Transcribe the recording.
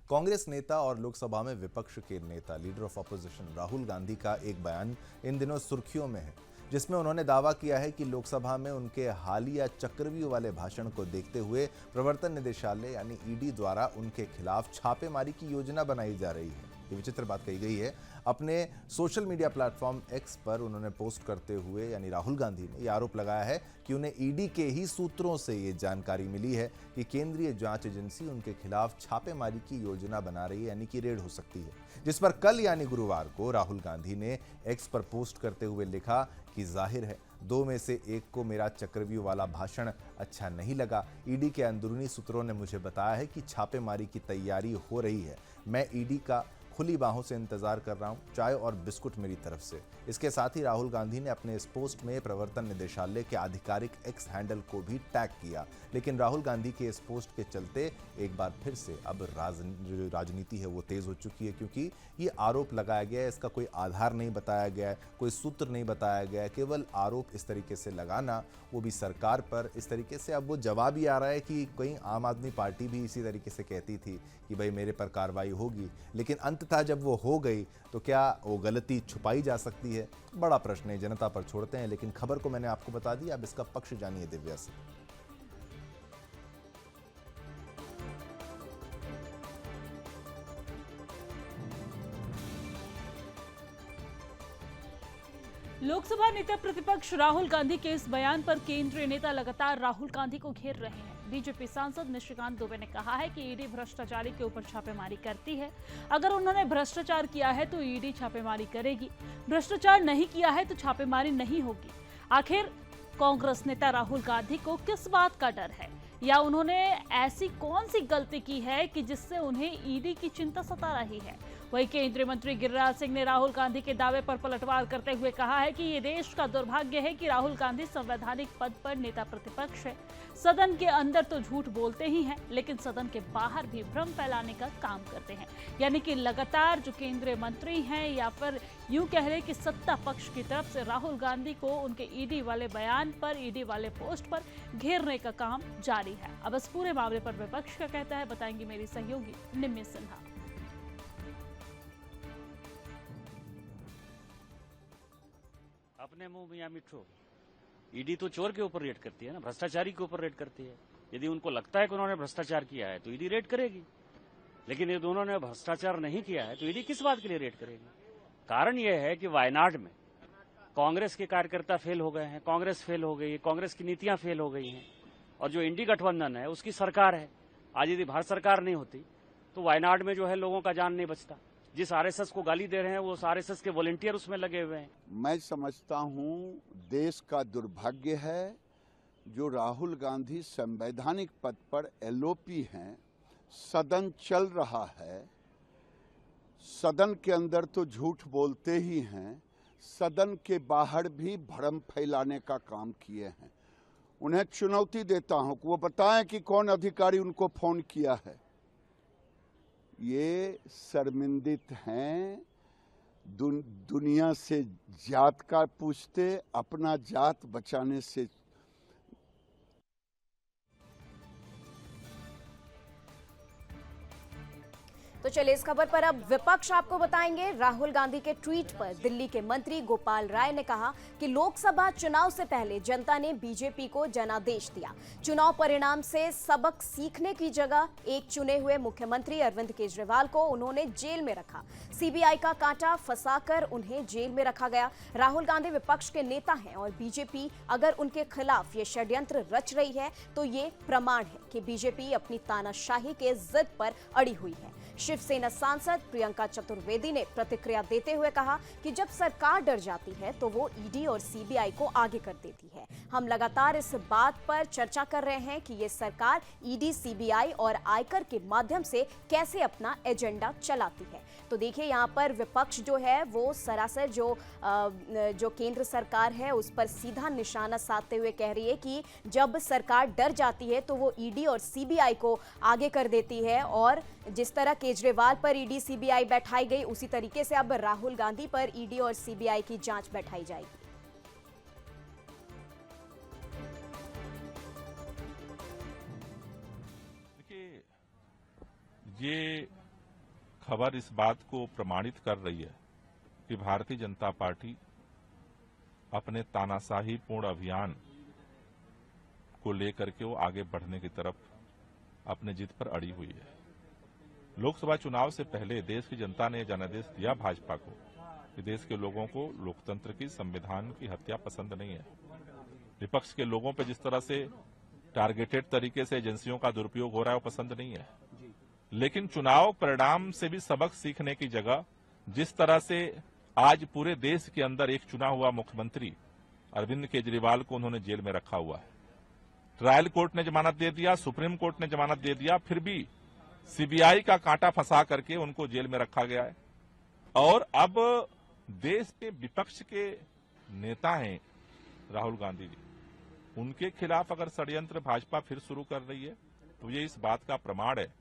कांग्रेस नेता और लोकसभा में विपक्ष के नेता leader of opposition Rahul Gandhi का एक बयान इन दिनों सुर्खियों में है, जिसमें उन्होंने दावा किया है कि लोकसभा में उनके हालिया चक्रव्यूह वाले भाषण को देखते हुए प्रवर्तन निदेशालय यानी ईडी द्वारा उनके खिलाफ छापेमारी की योजना बनाई जा रही है। ये विचित्र बात कही गई है। अपने सोशल मीडिया प्लेटफॉर्म एक्स पर उन्होंने पोस्ट करते हुए यानी राहुल गांधी ने यह आरोप लगाया है कि उन्हें ईडी के ही सूत्रों से ये जानकारी मिली है कि केंद्रीय जांच एजेंसी उनके खिलाफ छापेमारी की योजना बना रही है, यानी कि रेड हो सकती है। जिस पर कल यानी गुरुवार को राहुल गांधी ने एक्स पर पोस्ट करते हुए लिखा कि जाहिर है दो में से एक को मेरा चक्रव्यूह वाला भाषण अच्छा नहीं लगा। ईडी के अंदरूनी सूत्रों ने मुझे बताया है कि छापेमारी की तैयारी हो रही है। मैं ईडी का खुली बाहों से इंतजार कर रहा हूं, चाय और बिस्कुट मेरी तरफ से। इसके साथ ही राहुल गांधी ने अपने इस पोस्ट में प्रवर्तन निदेशालय के आधिकारिक एक्स हैंडल को भी टैग किया। लेकिन राहुल गांधी के इस पोस्ट के चलते एक बार फिर से अब राजनीति है वो तेज हो चुकी है, क्योंकि ये आरोप लगाया गया है, इसका कोई आधार नहीं बताया गया है, कोई सूत्र नहीं बताया गया है। केवल आरोप इस तरीके से लगाना, वो भी सरकार पर, इस तरीके से अब वो जवाब ही आ रहा है कि कहीं आम आदमी पार्टी भी इसी तरीके से कहती थी कि भाई मेरे पर कार्रवाई होगी, लेकिन अंततः जब वो हो गई तो क्या वो गलती छुपाई जा सकती है? बड़ा प्रश्न है, जनता पर छोड़ते हैं। लेकिन खबर को मैंने आपको बता दी, अब इसका पक्ष जानिए दिव्या से। लोकसभा नेता प्रतिपक्ष राहुल गांधी के इस बयान पर केंद्रीय नेता लगातार राहुल गांधी को घेर रहे हैं। बीजेपी सांसद निशिकांत दुबे ने कहा है कि ईडी भ्रष्टाचारी के ऊपर छापेमारी करती है। अगर उन्होंने भ्रष्टाचार किया है तो ईडी छापेमारी करेगी, भ्रष्टाचार नहीं किया है तो छापेमारी नहीं होगी। आखिर कांग्रेस नेता राहुल गांधी को किस बात का डर है, या उन्होंने ऐसी कौन सी गलती की है कि जिससे उन्हें ईडी की चिंता सता रही है? वहीं केंद्रीय मंत्री गिरिराज सिंह ने राहुल गांधी के दावे पर पलटवार करते हुए कहा है कि ये देश का दुर्भाग्य है कि राहुल गांधी संवैधानिक पद पर नेता प्रतिपक्ष है। सदन के अंदर तो झूठ बोलते ही हैं, लेकिन सदन के बाहर भी भ्रम फैलाने का काम करते हैं। यानी कि लगातार जो केंद्रीय मंत्री हैं, या फिर यूं कह लें कि सत्ता पक्ष की तरफ से राहुल गांधी को उनके ईडी वाले बयान पर, ईडी वाले पोस्ट पर घेरने का काम जारी है। अब इस पूरे मामले पर विपक्ष क्या कहता है, बताएंगी मेरी सहयोगी निम्मी सिन्हा। अपने मुंह मियां मिठो, ईडी तो चोर के ऊपर रेड करती है ना, भ्रष्टाचारी के ऊपर रेड करती है। यदि उनको लगता है कि उन्होंने भ्रष्टाचार किया है तो ईडी रेड करेगी, लेकिन यदि उन्होंने भ्रष्टाचार नहीं किया है तो ईडी किस बात के लिए रेड करेगी? कारण यह है कि वायनाड में कांग्रेस के कार्यकर्ता फेल हो गए हैं, कांग्रेस फेल हो गई है, कांग्रेस की नीतियां फेल हो गई हैं, और जो इंडी गठबंधन है उसकी सरकार है। आज यदि भारत सरकार नहीं होती तो वायनाड में जो है लोगों का जान नहीं बचता। जिस आरएसएस को गाली दे रहे हैं वो उस आरएसएस के वॉलंटियर उसमें लगे हुए हैं। मैं समझता हूं देश का दुर्भाग्य है जो राहुल गांधी संवैधानिक पद पर एलओपी हैं, सदन चल रहा है, सदन के अंदर तो झूठ बोलते ही हैं, सदन के बाहर भी भ्रम फैलाने का काम किए हैं। उन्हें चुनौती देता हूं कि वो बताएं कि कौन अधिकारी उनको फोन किया है। ये शर्मिंदित हैं, दुनिया से जात का पूछते, अपना जात बचाने से। तो चलिए इस खबर पर अब विपक्ष आपको बताएंगे। राहुल गांधी के ट्वीट पर दिल्ली के मंत्री गोपाल राय ने कहा कि लोकसभा चुनाव से पहले जनता ने बीजेपी को जनादेश दिया। चुनाव परिणाम से सबक सीखने की जगह एक चुने हुए मुख्यमंत्री अरविंद केजरीवाल को उन्होंने जेल में रखा। सीबीआई का कांटा फंसाकर उन्हें जेल में रखा गया। राहुल गांधी विपक्ष के नेता हैं और बीजेपी अगर उनके खिलाफ ये षड्यंत्र रच रही है तो ये प्रमाण है कि बीजेपी अपनी तानाशाही के जिद पर अड़ी हुई है। शिवसेना सांसद प्रियंका चतुर्वेदी ने प्रतिक्रिया देते हुए कहा कि जब सरकार डर जाती है तो वो ईडी और सीबीआई को आगे कर देती है। हम लगातार इस बात पर चर्चा कर रहे हैं कि ये सरकार ईडी, सीबीआई और आयकर के माध्यम से कैसे अपना एजेंडा चलाती है। तो देखिए यहाँ पर विपक्ष जो है वो सरासर जो केंद्र सरकार है उस पर सीधा निशाना साधते हुए कह रही है कि जब सरकार डर जाती है तो वो ईडी और सीबीआई को आगे कर देती है, और जिस तरह केजरीवाल पर ईडी सीबीआई बैठाई गई उसी तरीके से अब राहुल गांधी पर ईडी और सीबीआई की जांच बैठाई जाएगी। देखिए, ये खबर इस बात को प्रमाणित कर रही है कि भारतीय जनता पार्टी अपने तानाशाही पूर्ण अभियान को लेकर के वो आगे बढ़ने की तरफ अपने जिद पर अड़ी हुई है। लोकसभा चुनाव से पहले देश की जनता ने जनादेश दिया भाजपा को कि देश के लोगों को लोकतंत्र की, संविधान की हत्या पसंद नहीं है। विपक्ष के लोगों पर जिस तरह से टारगेटेड तरीके से एजेंसियों का दुरुपयोग हो रहा है वो पसंद नहीं है। लेकिन चुनाव परिणाम से भी सबक सीखने की जगह जिस तरह से आज पूरे देश के अंदर एक चुना हुआ मुख्यमंत्री अरविंद केजरीवाल को उन्होंने जेल में रखा हुआ है, ट्रायल कोर्ट ने जमानत दे दिया, सुप्रीम कोर्ट ने जमानत दे दिया, फिर भी सीबीआई का कांटा फंसा करके उनको जेल में रखा गया है। और अब देश के विपक्ष के नेता हैं राहुल गांधी जी, उनके खिलाफ अगर षड्यंत्र भाजपा फिर शुरू कर रही है तो ये इस बात का प्रमाण है